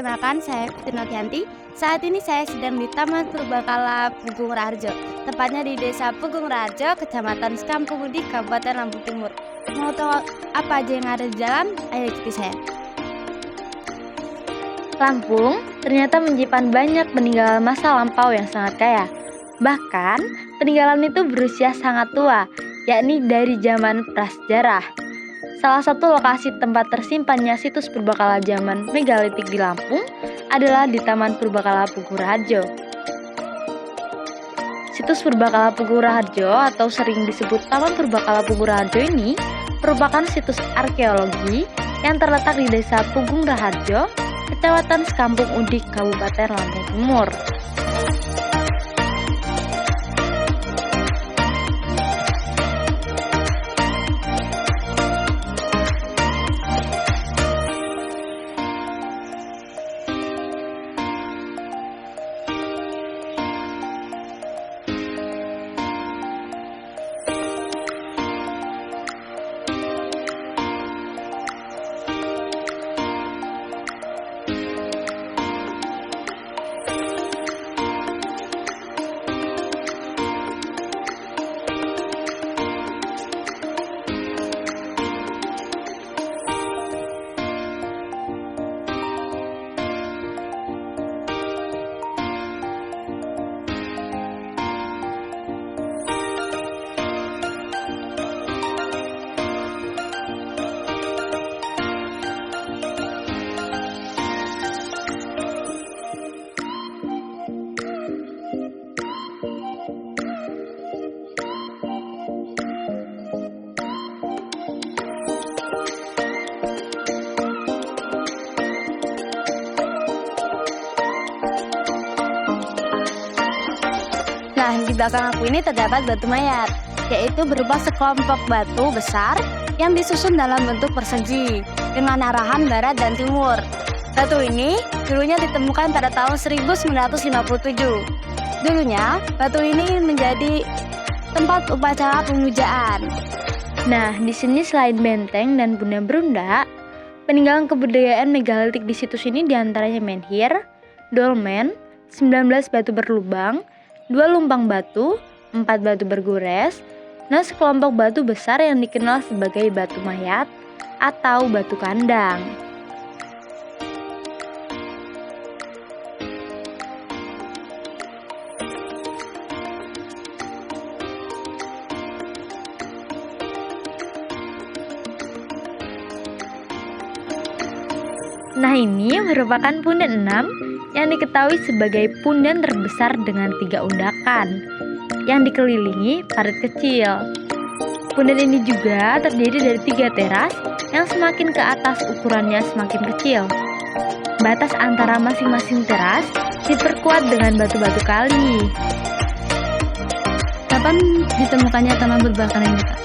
perkenalkan, saya Fitri Novianti. Saat ini saya sedang di Taman Purbakala Pugung Raharjo, tepatnya di Desa Pugung Raharjo, Kecamatan Sekampung Udik, Kabupaten Lampung Timur. Mau tahu apa aja yang ada di jalan? Ayo ikuti saya. Lampung ternyata menyimpan banyak peninggalan masa lampau yang sangat kaya. Bahkan, peninggalan itu berusia sangat tua, yakni dari zaman prasejarah. Salah satu lokasi tempat tersimpannya situs purbakala zaman megalitik di Lampung adalah di Taman Purbakala Pugung Raharjo. Situs Purbakala Pugung Raharjo atau sering disebut Taman Purbakala Pugung Raharjo ini merupakan situs arkeologi yang terletak di Desa Pugung Raharjo, Kecamatan Sekampung Udik, Kabupaten Lampung Timur. Nah, di belakang aku ini terdapat batu mayat, yaitu berupa sekelompok batu besar yang disusun dalam bentuk persegi dengan arahan barat dan timur. Batu ini dulunya ditemukan pada tahun 1957. Dulunya, batu ini menjadi tempat upacara pemujaan. Nah, di sini selain benteng dan bunda berunda, peninggalan kebudayaan megalitik di situs ini diantaranya menhir, dolmen, 19 batu berlubang, 2 lumpang batu, 4 batu bergores, dan sekelompok batu besar yang dikenal sebagai batu mayat atau batu kandang. Nah, ini merupakan punden 6 yang diketahui sebagai punden terbesar dengan 3 undakan yang dikelilingi parit kecil. Punden ini juga terdiri dari 3 teras yang semakin ke atas ukurannya semakin kecil. Batas antara masing-masing teras diperkuat dengan batu-batu kali. Kapan ditemukannya Taman Purbakala ini, Pak?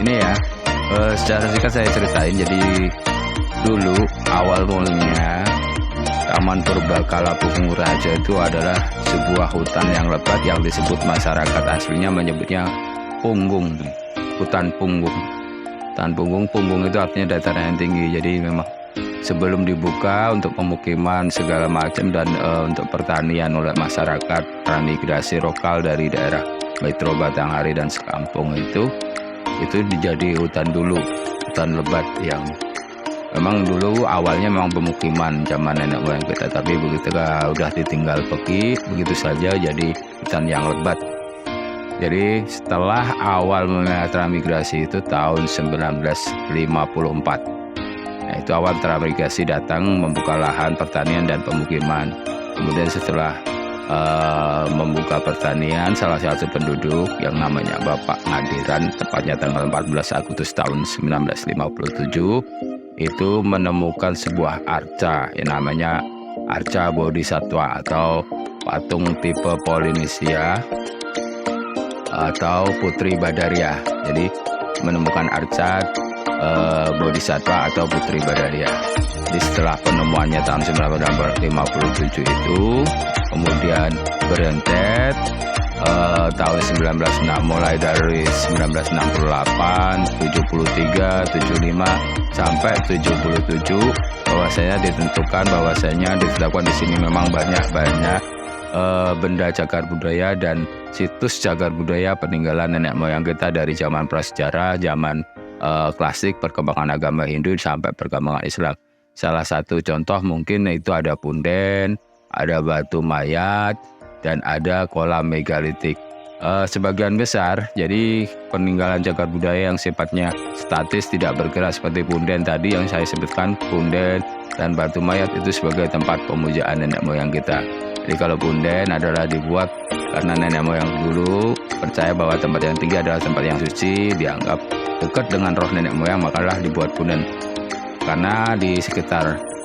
Ini ya, secara singkat saya ceritain. Jadi dulu awal mulanya Taman Purbakala Pugung Raharjo itu adalah sebuah hutan yang lebat yang disebut masyarakat aslinya menyebutnya punggung, hutan punggung. Hutan punggung, punggung itu artinya dataran yang tinggi. Jadi memang sebelum dibuka untuk pemukiman segala macam dan untuk pertanian oleh masyarakat transmigrasi lokal dari daerah Metro Batanghari dan Sekampung itu dijadi hutan dulu, hutan lebat yang memang dulu awalnya memang pemukiman zaman nenek moyang kita, tapi begitu udah ditinggal pergi begitu saja jadi hutan yang lebat. Jadi setelah awal mulai transmigrasi itu tahun 1954. Nah, itu awal transmigrasi datang membuka lahan pertanian dan pemukiman. Kemudian setelah membuka pertanian, salah satu penduduk yang namanya Bapak Ngadiran, tepatnya tanggal 14 Agustus tahun 1957, itu menemukan sebuah arca yang namanya arca Bodhisattva atau patung tipe Polinesia atau Putri Badaria. Jadi menemukan arca Bodhisattva atau Putri Badaria. Jadi setelah penemuannya tahun 1957 itu kemudian berentet tahun 1906, mulai dari 1968, 73, 75 sampai 77 bahwasanya ditetapkan di sini memang banyak benda cagar budaya dan situs cagar budaya peninggalan nenek moyang kita dari zaman prasejarah, zaman klasik, perkembangan agama Hindu sampai perkembangan Islam. Salah satu contoh mungkin itu ada punden, ada batu mayat, dan ada kolam megalitik. Sebagian besar jadi peninggalan cagar budaya yang sifatnya statis, tidak bergerak seperti punden tadi yang saya sebutkan, punden dan batu mayat itu sebagai tempat pemujaan nenek moyang kita. Jadi kalau punden adalah dibuat karena nenek moyang dulu percaya bahwa tempat yang tinggi adalah tempat yang suci, dianggap dekat dengan roh nenek moyang, makalah dibuat punden. Karena di sekitar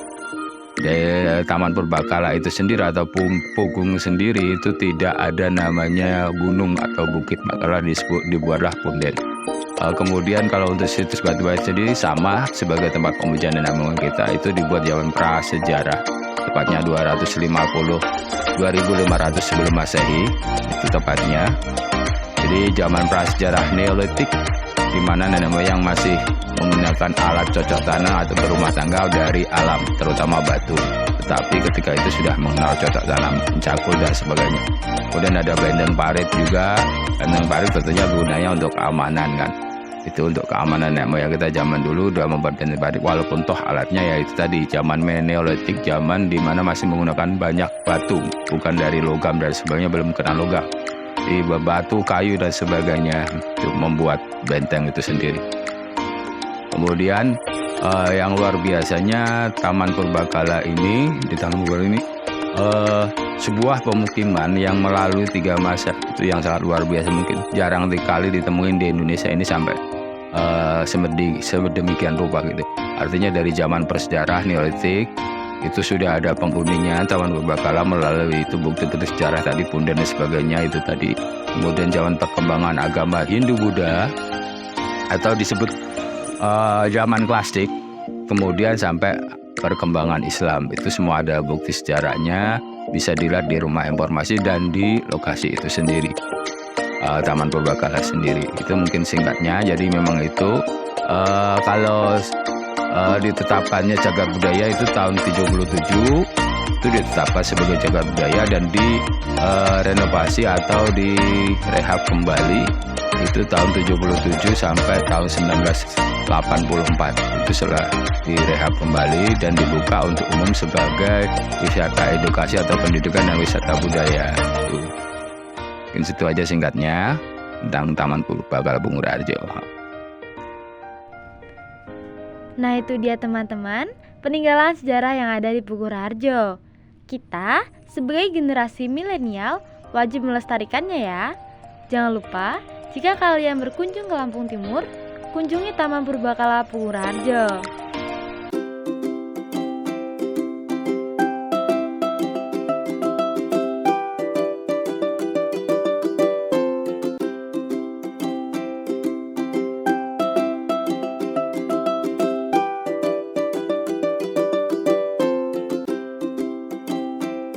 Taman Purbakala itu sendiri atau Pugung sendiri itu tidak ada namanya gunung atau bukit, makalah dibuatlah punden. Kemudian kalau untuk situs batu mayat sendiri sama sebagai tempat pemujaan nenek moyang kita, itu dibuat zaman prasejarah, tepatnya 2500 sebelum Masehi itu tepatnya. Jadi zaman prasejarah Neolitik, di mana nenek moyang masih menggunakan alat cocok tanam atau berumah tangga dari alam, terutama batu. Tetapi ketika itu sudah mengenal cocok tanam, mencakul dan sebagainya. Kemudian ada benteng parit juga. Benteng parit tentunya gunanya untuk keamanan kan. Itu untuk keamanan nenek moyang kita zaman dulu udah membuat benteng parit, walaupun toh alatnya ya itu tadi zaman Neolitik, zaman dimana masih menggunakan banyak batu, bukan dari logam dan sebagainya, belum kenal logam. Di batu, kayu dan sebagainya untuk membuat benteng itu sendiri. Kemudian yang luar biasanya Taman Purbakala ini, di Taman Purbakala ini sebuah pemukiman yang melalui 3 masa, itu yang sangat luar biasa, mungkin jarang dikali ditemuin di Indonesia ini sampai sedemikian rupa gitu. Artinya dari zaman prasejarah Neolitik itu sudah ada penghuninya Taman Purbakala melalui itu bukti-bukti sejarah tadi, punden dan sebagainya itu tadi. Kemudian zaman perkembangan agama Hindu Buddha atau disebut zaman klasik, kemudian sampai perkembangan Islam, itu semua ada bukti sejarahnya, bisa dilihat di Rumah Informasi dan di lokasi itu sendiri, Taman Purbakala sendiri. Itu mungkin singkatnya. Jadi memang itu kalau ditetapkannya cagar budaya itu tahun 77 itu ditetapkan sebagai cagar budaya dan direnovasi atau direhab kembali itu tahun 77 sampai tahun 1984. Itu setelah direhab kembali dan dibuka untuk umum sebagai wisata edukasi atau pendidikan dan wisata budaya. Mungkin situ aja singkatnya tentang Taman Purbakala Bungur Harjo. Nah itu dia teman-teman, peninggalan sejarah yang ada di Pugur Harjo. Kita sebagai generasi milenial wajib melestarikannya ya. Jangan lupa, jika kalian berkunjung ke Lampung Timur, kunjungi Taman Purbakala Pugur Harjo.